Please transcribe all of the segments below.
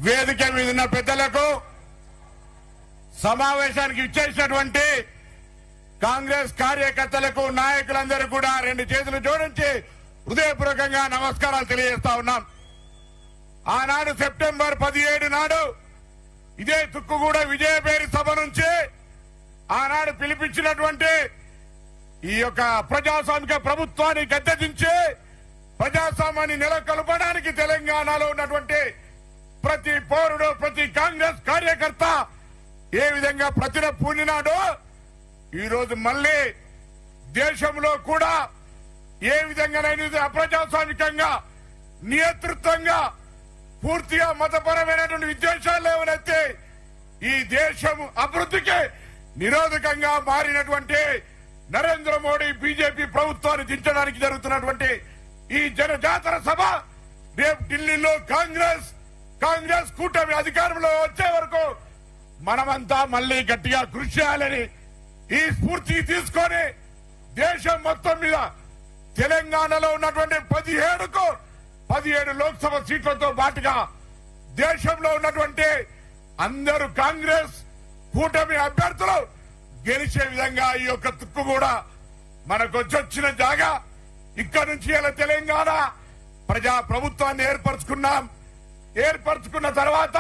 వేదిక మీద ఉన్న పెద్దలకు, సమావేశానికి ఇచ్చేసినటువంటి కాంగ్రెస్ కార్యకర్తలకు, నాయకులందరూ కూడా రెండు చేతులు జోడించి హృదయపూర్వకంగా నమస్కారాలు తెలియజేస్తా ఉన్నాం. ఆనాడు సెప్టెంబర్ 17 నాడు ఇదే తుక్కుగూడ విజయపేరి సభ నుంచి ఆనాడు పిలిపించినటువంటి ఈ యొక్క ప్రజాస్వామిక ప్రభుత్వాన్ని గద్దెదించి ప్రజాస్వామ్యాన్ని నెలకొల్పడానికి తెలంగాణలో ఉన్నటువంటి ప్రతి పౌరుడు, ప్రతి కాంగ్రెస్ కార్యకర్త ఏ విధంగా ప్రతిన పూనినాడో ఈ రోజు మళ్లీ దేశంలో కూడా ఏ విధంగానైనా అప్రజాస్వామికంగా, నియంతృత్వంగా, పూర్తిగా మతపరమైనటువంటి విద్వేషాలు లేవనైతే ఈ దేశం అభివృద్ధికి నిరోధకంగా మారినటువంటి నరేంద్ర మోడీ బీజేపీ ప్రభుత్వాన్ని దించడానికి జరుగుతున్నటువంటి ఈ జనజాతర సభ రేపు ఢిల్లీలో కాంగ్రెస్ కూటమి అధికారంలో వచ్చే వరకు మనమంతా మళ్లీ గట్టిగా కృషి చేయాలని ఈ స్ఫూర్తి తీసుకొని దేశం మొత్తం మీద తెలంగాణలో ఉన్నటువంటి 17 లోక్సభ సీట్లతో పాటుగా దేశంలో ఉన్నటువంటి అందరూ కాంగ్రెస్ కూటమి అభ్యర్థులు గెలిచే విధంగా ఈ యొక్క తుక్కు కూడా మనకు వచ్చిన జాగా ఇక్కడ నుంచి ఇలా తెలంగాణ ప్రజా ప్రభుత్వాన్ని ఏర్పరచుకున్న తర్వాత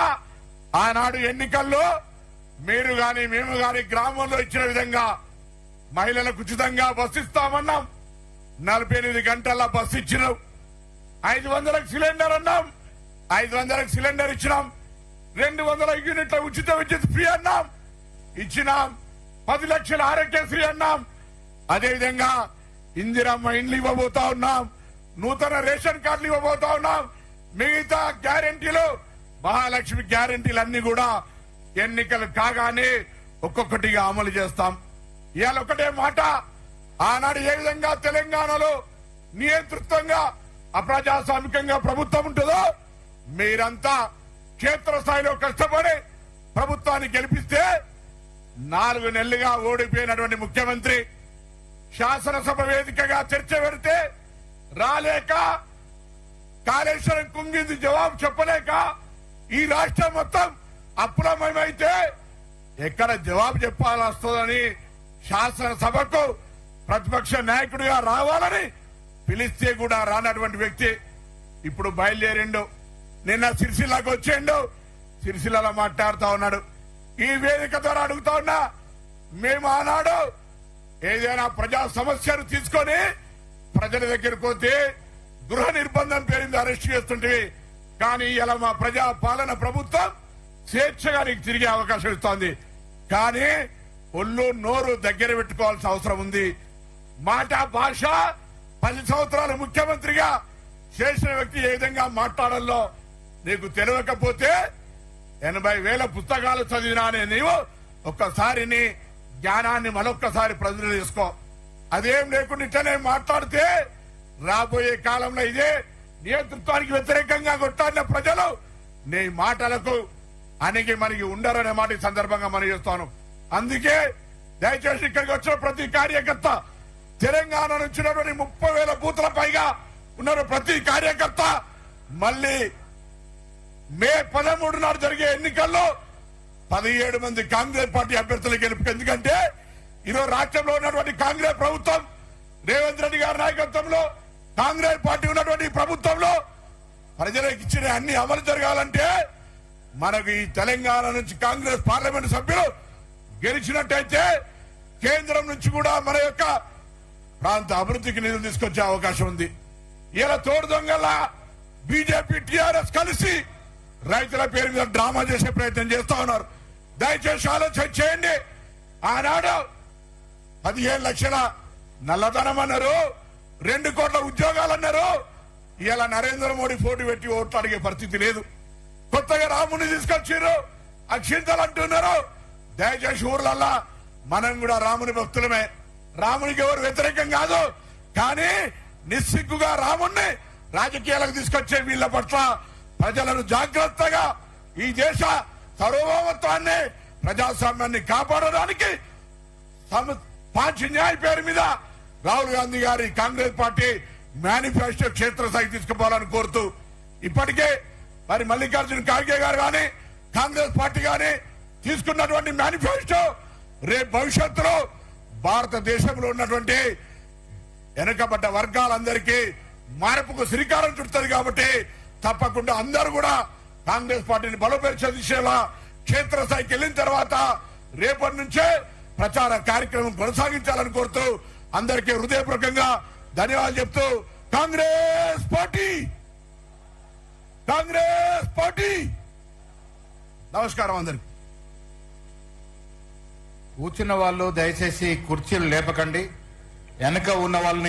ఆనాడు ఎన్నికల్లో మీరు గాని మేము గాని గ్రామంలో ఇచ్చిన విధంగా మహిళలకు ఉచితంగా బస్సు ఇస్తామన్నాం. 48 గంటల బస్సు ఇచ్చినాం. 500కి సిలిండర్ అన్నాం. 500కి సిలిండర్ ఇచ్చినాం. 200 యూనిట్ల ఉచిత విద్యుత్ ఫ్రీ అన్నాం, ఇచ్చినాం. 10 లక్షల ఆరోగ్యశ్రీ అన్నాం. అదేవిధంగా ఇందిరమ్మ ఇండ్లు ఇవ్వబోతా ఉన్నాం. నూతన రేషన్ కార్డులు ఇవ్వబోతా ఉన్నాం. మిగతా గ్యారెంటీలు, మహాలక్ష్మి గ్యారెంటీలు అన్ని కూడా ఎన్నికలు కాగానే ఒక్కొక్కటిగా అమలు చేస్తాం. ఇవాళ ఒకటే మాట, ఆనాడు ఏ విధంగా తెలంగాణలో నియంతృత్వంగా అప్రజాస్వామికంగా ప్రభుత్వం ఉంటుందో మీరంతా క్షేత్రస్థాయిలో కష్టపడి ప్రభుత్వాన్ని గెలిపిస్తే 4 నెలలుగా ఓడిపోయినటువంటి ముఖ్యమంత్రి శాసనసభ వేదికగా చర్చ పెడితే రాలేక, కాళేశ్వరం కుంగింది జవాబు చెప్పలేక ఈ రాష్ట్రం మొత్తం అప్రమయమైతే ఎక్కడ జవాబు చెప్పాల్సి వస్తుందని శాసనసభకు ప్రతిపక్ష నాయకుడిగా రావాలని పిలిస్తే కూడా రానటువంటి వ్యక్తి ఇప్పుడు బయలుదేరిండు. నిన్న సిరిసిల్లకు వచ్చిండు. సిరిసిల్లలో మాట్లాడుతా ఉన్నాడు. ఈ వేదిక ద్వారా అడుగుతా ఉన్నా, మేము ఆనాడు ఏదైనా ప్రజా సమస్యను తీసుకొని ప్రజల దగ్గరకు పోతే గృహ నిర్బంధం పేరింది అరెస్ట్ చేస్తుంటే, కానీ ఇలా మా ప్రజా పాలన ప్రభుత్వం స్వేచ్ఛగా నీకు తిరిగే అవకాశం ఇస్తోంది. కానీ ఒళ్ళు నోరు దగ్గర పెట్టుకోవాల్సిన అవసరం ఉంది. మాట భాష 10 సంవత్సరాలు ముఖ్యమంత్రిగా చేసిన వ్యక్తి ఏ విధంగా మాట్లాడాలో నీకు తెలియకపోతే 80,000 పుస్తకాలు చదివినానే నీవు ఒక్కసారి నీ జ్ఞానాన్ని మరొక్కసారి ప్రజలు చేసుకో. అదేం లేకుండా ఇట్లనే మాట్లాడితే రాబోయే కాలంలో ఇదే నియంతృత్వానికి వ్యతిరేకంగా కొట్టాడిన ప్రజలు నీ మాటలకు అణిగి మనకి ఉండరనే మాట ఈ సందర్భంగా మనం చేస్తాను. అందుకే దయచేసి ఇక్కడికి వచ్చిన ప్రతి కార్యకర్త, తెలంగాణ నుంచి 30,000 బూతుల పైగా ఉన్నారు ప్రతి కార్యకర్త మళ్లీ మే 13 నాడు జరిగే ఎన్నికల్లో 17 మంది కాంగ్రెస్ పార్టీ అభ్యర్థులు గెలుపు. ఎందుకంటే ఈరోజు రాష్ట్రంలో ఉన్నటువంటి కాంగ్రెస్ ప్రభుత్వం, రేవంత్ రెడ్డి గారి నాయకత్వంలో కాంగ్రెస్ పార్టీ ఉన్నటువంటి ప్రభుత్వంలో ప్రజలకు ఇచ్చిన అన్ని అమలు జరగాలంటే మనకు ఈ తెలంగాణ నుంచి కాంగ్రెస్ పార్లమెంట్ సభ్యులు గెలిచినట్టయితే కేంద్రం నుంచి కూడా మన యొక్క ప్రాంత అభివృద్ధికి నిధులు తీసుకొచ్చే అవకాశం ఉంది. ఇలా తోడు దొంగల బీజేపీ, టీఆర్ఎస్ కలిసి రైతుల పేరు మీద డ్రామా చేసే ప్రయత్నం చేస్తా ఉన్నారు. దయచేసి ఆలోచన చేయండి. ఆనాడు 15 లక్షల నల్లధనం అన్నారు, 2 కోట్ల ఉద్యోగాలు అన్నారు. ఇలా నరేంద్ర మోడీ పోటీ పెట్టి ఓట్లు అడిగే పరిస్థితి లేదు. కొత్తగా రాముని తీసుకొచ్చారు, అక్షింతలు అంటున్నారు. దయచేసి ఊర్లల్లా మనం కూడా రాముని భక్తులమే. రామునికి ఎవరు వ్యతిరేకం కాదు. కానీ నిస్సిగ్గుగా రాముణ్ణి రాజకీయాలకు తీసుకొచ్చే వీళ్ల పట్ల ప్రజలను జాగ్రత్తగా ఈ దేశ సార్వభౌమత్వాన్ని, ప్రజాస్వామ్యాన్ని కాపాడడానికి పాంచ్ న్యాయ పేరు మీద రాహుల్ గాంధీ గారి కాంగ్రెస్ పార్టీ మేనిఫెస్టో క్షేత్రస్థాయికి తీసుకుపోవాలని కోరుతూ ఇప్పటికే మరి మల్లికార్జున ఖార్గే గారు కానీ కాంగ్రెస్ పార్టీ కానీ తీసుకున్నటువంటి మేనిఫెస్టో రేపు భవిష్యత్తులో భారతదేశంలో ఉన్నటువంటి వెనుకబడ్డ వర్గాలందరికీ మార్పుకు శ్రీకారం చుడుతుంది. కాబట్టి తప్పకుండా అందరూ కూడా కాంగ్రెస్ పార్టీని బలోపేత దిశలో క్షేత్రస్థాయికి వెళ్ళిన తర్వాత రేపటి నుంచే ప్రచార కార్యక్రమం కొనసాగించాలని కోరుతూ అందరికీ హృదయపూర్వకంగా ధన్యవాదాలు చెప్తూ కాంగ్రెస్ పార్టీ నమస్కారం అందరికి. కూర్చున్న వాళ్ళు దయచేసి కుర్చీలు లేపకండి. వెనక ఉన్న వాళ్ళని